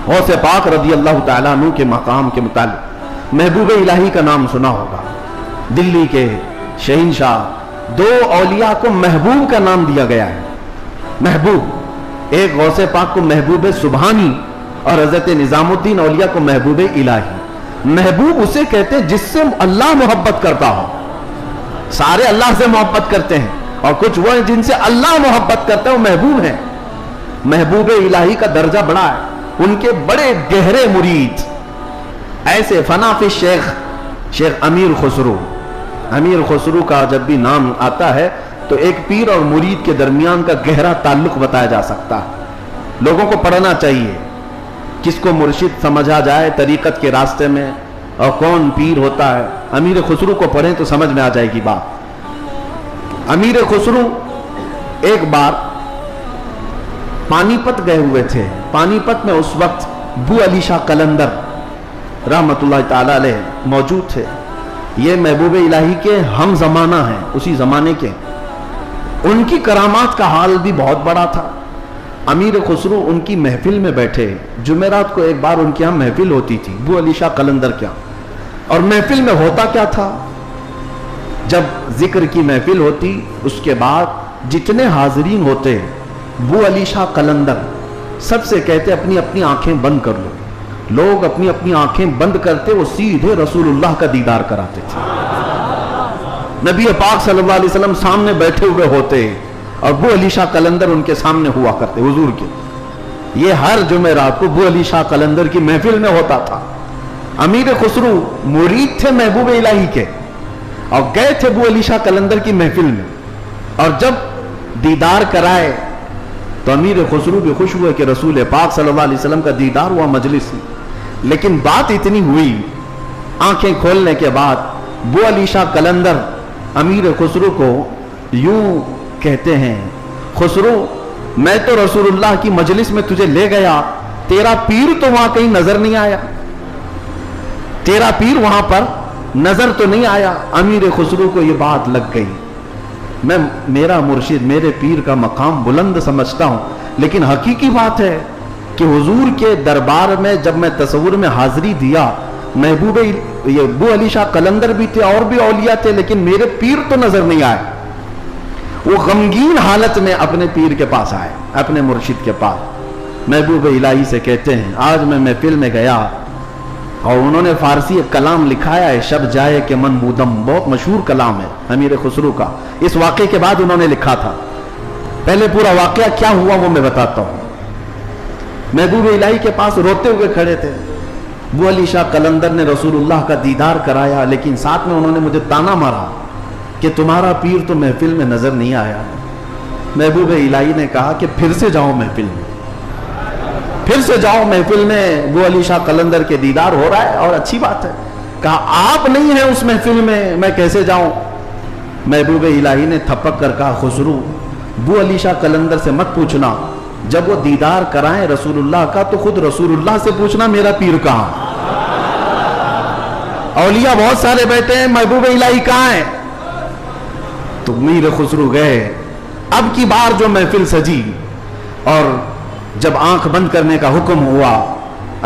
غوث پاک رضی اللہ تعالیٰ عنہ کے مقام کے متعلق محبوب الہی کا نام سنا ہوگا. دلی کے شہنشاہ، دو اولیاء کو محبوب کا نام دیا گیا ہے. محبوب، ایک غوث پاک کو محبوب سبحانی اور حضرت نظام الدین اولیاء کو محبوب الہی. محبوب اسے کہتے ہیں جس سے اللہ محبت کرتا ہو. سارے اللہ سے محبت کرتے ہیں اور کچھ وہ ہیں جن سے اللہ محبت کرتا ہے، وہ محبوب ہیں. محبوب الہی کا درجہ بڑا ہے. ان کے بڑے گہرے مرید ایسے فنا فی شیخ امیر خسرو. امیر خسرو کا جب بھی نام آتا ہے تو ایک پیر اور مرید کے درمیان کا گہرا تعلق بتایا جا سکتا ہے. لوگوں کو پڑھنا چاہیے، کس کو مرشد سمجھا جائے طریقت کے راستے میں اور کون پیر ہوتا ہے. امیر خسرو کو پڑھیں تو سمجھ میں آ جائے گی بات. امیر خسرو ایک بار پانی پت گئے ہوئے تھے. پانی پت میں اس وقت بو علی شاہ قلندر رحمت اللہ تعالی علیہ موجود تھے. یہ محبوب الہی کے ہم زمانہ ہیں، اسی زمانے کے. ان کی کرامات کا حال بھی بہت بڑا تھا. امیر خسرو ان کی محفل میں بیٹھے. جمعرات کو ایک بار ان کے ہاں محفل ہوتی تھی بو علی شاہ قلندر کے ہاں. اور محفل میں ہوتا کیا تھا، جب ذکر کی محفل ہوتی اس کے بعد جتنے حاضرین ہوتے بو علی شاہ قلندر سب سے کہتے اپنی اپنی آنکھیں بند کر لو. لوگ اپنی اپنی آنکھیں بند کرتے، وہ سیدھے رسول اللہ کا دیدار کراتے تھے. نبی پاک صلی اللہ علیہ وسلم سامنے بیٹھے ہوئے ہوتے اور بو علی شاہ قلندر ان کے سامنے ہوا کرتے حضور کے. یہ ہر جمعرات کو بو علی شاہ قلندر کی محفل میں ہوتا تھا. امیر خسرو مرید تھے محبوب الہی کے اور گئے تھے بو علی شاہ قلندر کی محفل میں. اور جب دیدار کرائے تو امیر خسرو بھی خوش ہوئے کہ رسول پاک صلی اللہ علیہ وسلم کا دیدار ہوا مجلس میں. لیکن بات اتنی ہوئی، آنکھیں کھولنے کے بعد بو علی شاہ قلندر امیر خسرو کو یوں کہتے ہیں، خسرو میں تو رسول اللہ کی مجلس میں تجھے لے گیا، تیرا پیر تو وہاں کہیں نظر نہیں آیا، تیرا پیر وہاں پر نظر تو نہیں آیا. امیر خسرو کو یہ بات لگ گئی. میں میرا مرشد میرے پیر کا مقام بلند سمجھتا ہوں، لیکن حقیقی بات ہے کہ حضور کے دربار میں جب میں تصور میں حاضری دیا، محبوب یہ بو علی شاہ قلندر بھی تھے اور بھی اولیاء تھے، لیکن میرے پیر تو نظر نہیں آئے. وہ غمگین حالت میں اپنے پیر کے پاس آئے، اپنے مرشد کے پاس. محبوب الہی سے کہتے ہیں آج میں محفل میں گیا اور انہوں نے فارسی ایک کلام لکھایا ہے، شب جائے کہ من بودم، بہت مشہور کلام ہے امیر خسرو کا. اس واقعے کے بعد انہوں نے لکھا تھا. پہلے پورا واقعہ کیا ہوا وہ میں بتاتا ہوں. محبوب الہی کے پاس روتے ہوئے کھڑے تھے. بو علی شاہ قلندر نے رسول اللہ کا دیدار کرایا، لیکن ساتھ میں انہوں نے مجھے تانا مارا کہ تمہارا پیر تو محفل میں نظر نہیں آیا. محبوب الہی نے کہا کہ پھر سے جاؤ محفل میں، پھر سے جاؤ محفل میں. بو علی شاہ قلندر کے دیدار ہو رہا ہے اور اچھی بات ہے. کہا آپ نہیں ہیں اس محفل میں کیسے جاؤں. محبوب الہی نے تھپک کر کہا خسرو بو علی شاہ قلندر سے مت پوچھنا، جب وہ دیدار کرائیں رسول اللہ کا تو خود رسول اللہ سے پوچھنا میرا پیر کہاں. اولیاء بہت سارے بیٹھے ہیں، محبوب الہی کہاں ہیں. تو امیر خسرو گئے. اب کی بار جو محفل سجی اور جب آنکھ بند کرنے کا حکم ہوا،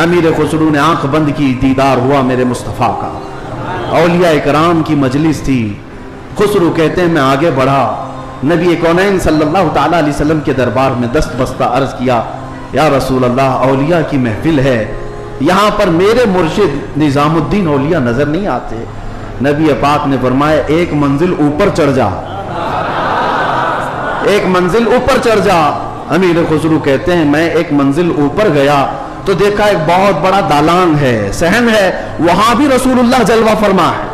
امیر خسرو نے آنکھ بند کی، دیدار ہوا میرے مصطفیٰ کا. اولیاء اکرام کی مجلس تھی. خسرو کہتے ہیں میں آگے بڑھا، نبی کونین صلی اللہ تعالی علیہ وسلم کے دربار میں دست بستہ عرض کیا یا رسول اللہ اولیاء کی محفل ہے، یہاں پر میرے مرشد نظام الدین اولیاء نظر نہیں آتے. نبی پاک نے فرمایا ایک منزل اوپر چڑھ جا، ایک منزل اوپر چڑھ جا. امیر خسرو کہتے ہیں میں ایک منزل اوپر گیا تو دیکھا ایک بہت بڑا دالان ہے، صحن ہے، وہاں بھی رسول اللہ جلوہ فرما ہے،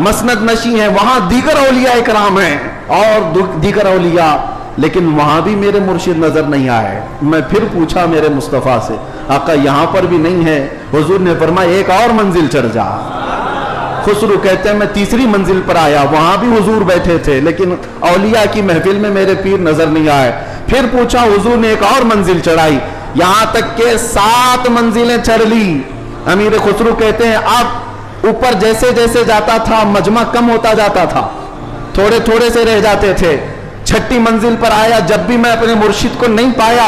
مسند نشی ہے، وہاں دیگر اولیاء اکرام ہیں اور دیگر اولیاء، لیکن وہاں بھی میرے مرشد نظر نہیں آئے. میں پھر پوچھا میرے مصطفیٰ سے آقا یہاں پر بھی نہیں ہے. حضور نے فرمایا ایک اور منزل چڑھ جا. خسرو کہتے ہیں میں تیسری منزل پر آیا، وہاں بھی حضور بیٹھے تھے لیکن اولیاء کی محفل میں میرے پیر نظر نہیں آئے. پھر پوچھا، حضور نے ایک اور منزل چڑھائی، یہاں تک کہ 7 منزلیں چڑھ لی. امیر خسرو کہتے ہیں اب اوپر جیسے جیسے جاتا تھا مجمع کم ہوتا جاتا تھا، تھوڑے تھوڑے سے رہ جاتے تھے. 6ٹھی منزل پر آیا، جب بھی میں اپنے مرشد کو نہیں پایا